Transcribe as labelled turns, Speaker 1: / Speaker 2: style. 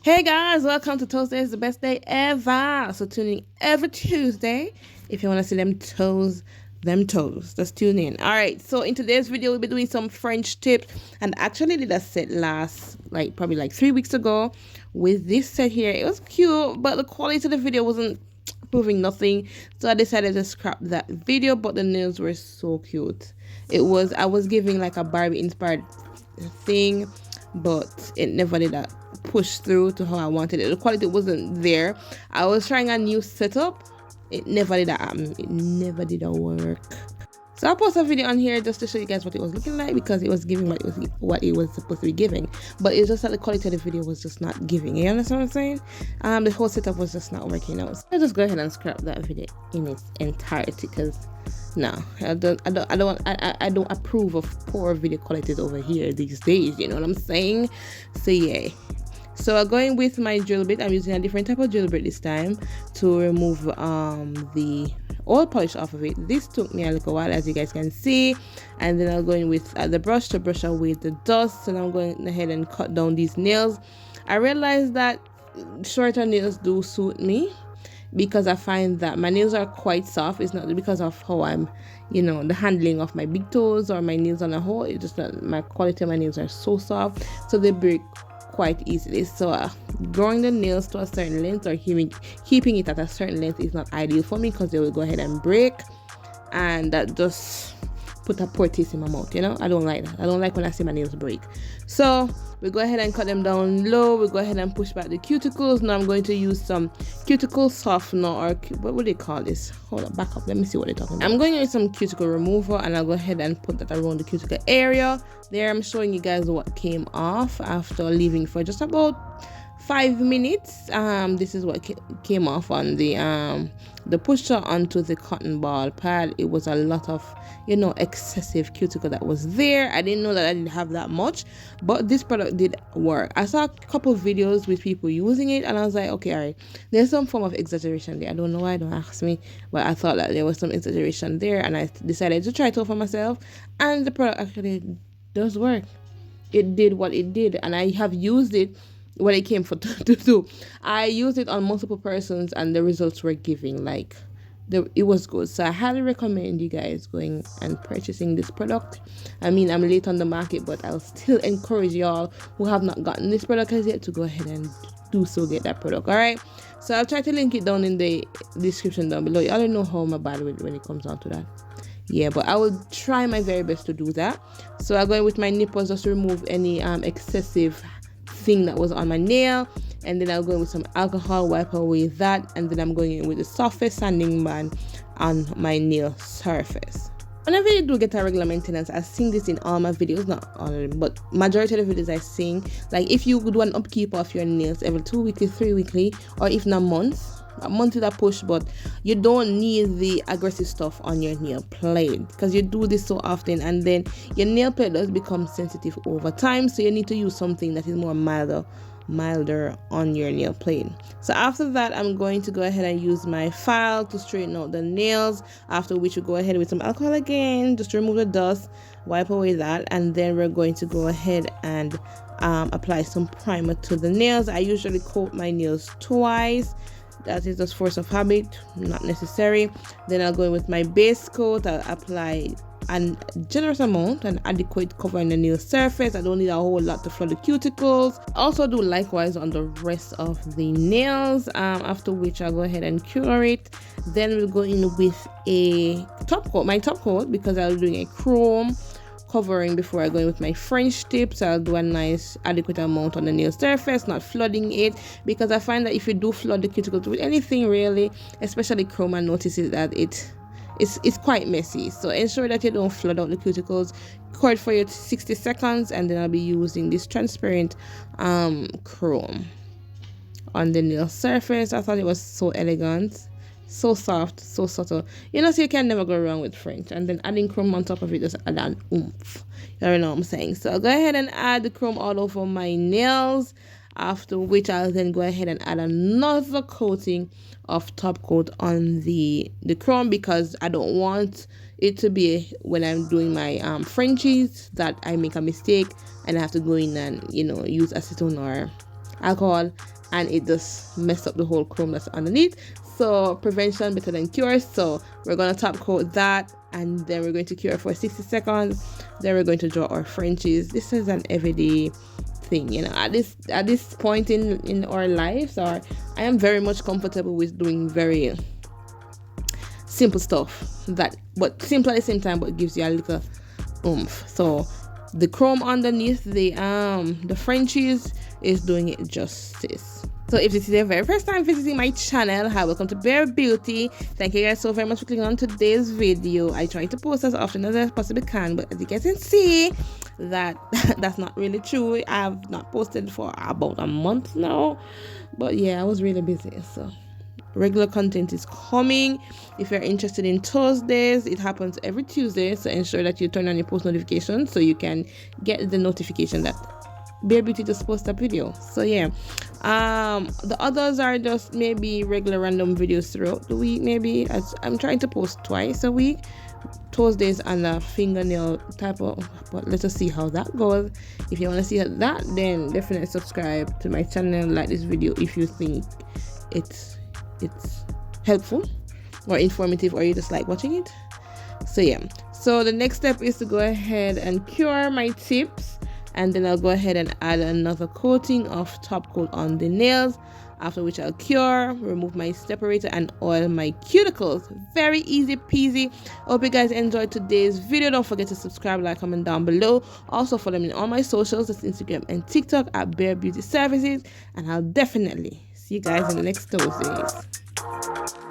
Speaker 1: Hey guys, welcome to Toesday. It's the best day ever. So tune in every Tuesday if you want to see them toes. Just tune in. All right. So in today's video, we'll be doing some French tips, and actually did a set probably 3 weeks ago with this set here. It was cute, but the quality of the video wasn't proving nothing, so I decided to scrap that video. But the nails were so cute. I was giving like a Barbie inspired thing, but it never did that push through to how I wanted it. The quality wasn't there. I was trying a new setup. It never did that happen. It never did that work. So I'll post a video on here just to show you guys what it was looking like, because it was giving what it was supposed to be giving. But it's just that the quality of the video was just not giving. You understand what I'm saying? The whole setup was just not working out. So I'll just go ahead and scrap that video in its entirety, because no, I don't approve of poor video qualities over here these days. You know what I'm saying? So yeah. So I'm going with my drill bit. I'm using a different type of drill bit this time to remove the oil polish off of it. This took me a little while, as you guys can see. And then I'm going with the brush to brush away the dust. And I'm going ahead and cut down these nails. I realized that shorter nails do suit me, because I find that my nails are quite soft. It's not because of how I'm, the handling of my big toes or my nails on a whole. It's just that my quality of my nails are so soft, so they break quite easily. So growing the nails to a certain length or keeping it at a certain length is not ideal for me, because they will go ahead and break, and that just put a poor taste in my mouth. I don't like that. I don't like when I see my nails break. So we go ahead and cut them down low. We go ahead and push back the cuticles. Now I'm going to use some cuticle softener, or what would they call this? Hold on, back up, let me see what they're talking about. I'm going to use some cuticle remover, and I'll go ahead and put that around the cuticle area. There, I'm showing you guys what came off after leaving for just about 5 minutes. This is what came off on the pusher onto the cotton ball pad. It was a lot of excessive cuticle that was there. I didn't know that I didn't have that much, but this product did work. I saw a couple of videos with people using it, and I was like, okay, all right, there's some form of exaggeration there. I don't know why, don't ask me, but I thought that there was some exaggeration there, and I decided to try it out for myself, and the product actually does work. It did what it did, and I have used it what it came for to do. I used it on multiple persons, and the results were giving. It was good. So I highly recommend you guys going and purchasing this product. I mean, I'm late on the market, but I'll still encourage y'all who have not gotten this product as yet to go ahead and do so, get that product. All right, so I'll try to link it down in the description down below. Y'all don't know how I'm bad with when it comes down to that. Yeah, but I will try my very best to do that. So I'm going with my nipples just to remove any excessive thing that was on my nail, and then I'll go with some alcohol, wipe away that, and then I'm going in with the softest sanding band on my nail surface. Whenever you do get a regular maintenance, I sing this in all my videos, not all of them, but majority of the videos I sing, like if you do an upkeep of your nails every 2 weekly, 3 weekly, or if not a month is a push, but you don't need the aggressive stuff on your nail plate, because you do this so often, and then your nail plate does become sensitive over time, so you need to use something that is more milder on your nail plate. So after that, I'm going to go ahead and use my file to straighten out the nails, after which we go ahead with some alcohol again, just to remove the dust, wipe away that, and then we're going to go ahead and apply some primer to the nails. I usually coat my nails twice. That is just force of habit, not necessary. Then I'll go in with my base coat. I'll apply a generous amount and adequate covering the nail surface. I don't need a whole lot to flood the cuticles. Also do likewise on the rest of the nails, after which I'll go ahead and cure it. Then we'll go in with a top coat, my top coat, because I'll be doing a chrome covering before I go in with my French tips. I'll do a nice adequate amount on the nail surface, not flooding it, because I find that if you do flood the cuticles with anything really, especially chrome, I notice that it's quite messy. So ensure that you don't flood out the cuticles. Cord for your 60 seconds, and then I'll be using this transparent chrome on the nail surface. I thought it was so elegant, so soft, so subtle. So you can never go wrong with French. And then adding chrome on top of it just add an oomph. You know what I'm saying? So I'll go ahead and add the chrome all over my nails, after which I'll then go ahead and add another coating of top coat on the chrome, because I don't want it to be when I'm doing my Frenchies that I make a mistake and I have to go in and use acetone or alcohol and it just messed up the whole chrome that's underneath. So prevention better than cure. So we're gonna top coat that, and then we're going to cure for 60 seconds. Then we're going to draw our Frenchies. This is an everyday thing, you know, at this point in our lives. Or I am very much comfortable with doing very simple stuff, but simple at the same time, but gives you a little oomph. So the chrome underneath the Frenchies is doing it justice. So if this is your very first time visiting my channel, hi, welcome to Bare Beauty. Thank you guys so very much for clicking on today's video. I try to post as often as I possibly can, but as you guys can see, that's not really true. I have not posted for about a month now, but yeah, I was really busy. So regular content is coming. If you're interested in Toesdays, it happens every Tuesday, so ensure that you turn on your post notifications so you can get the notification that Bare Beauty just posted a video. So yeah, the others are just maybe regular random videos throughout the week. Maybe I'm trying to post twice a week, Toesdays and a fingernail type of, but let us see how that goes. If you want to see that, then definitely subscribe to my channel, like this video if you think it's helpful or informative, or you just like watching it. So yeah, so the next step is to go ahead and cure my tips, and then I'll go ahead and add another coating of top coat on the nails, after which I'll cure, remove my separator, and oil my cuticles. Very easy peasy. Hope you guys enjoyed today's video. Don't forget to subscribe, like, comment down below. Also follow me on all my socials, that's Instagram and TikTok at Bare Beauty Services, and I'll definitely see you guys in the next Toesdays.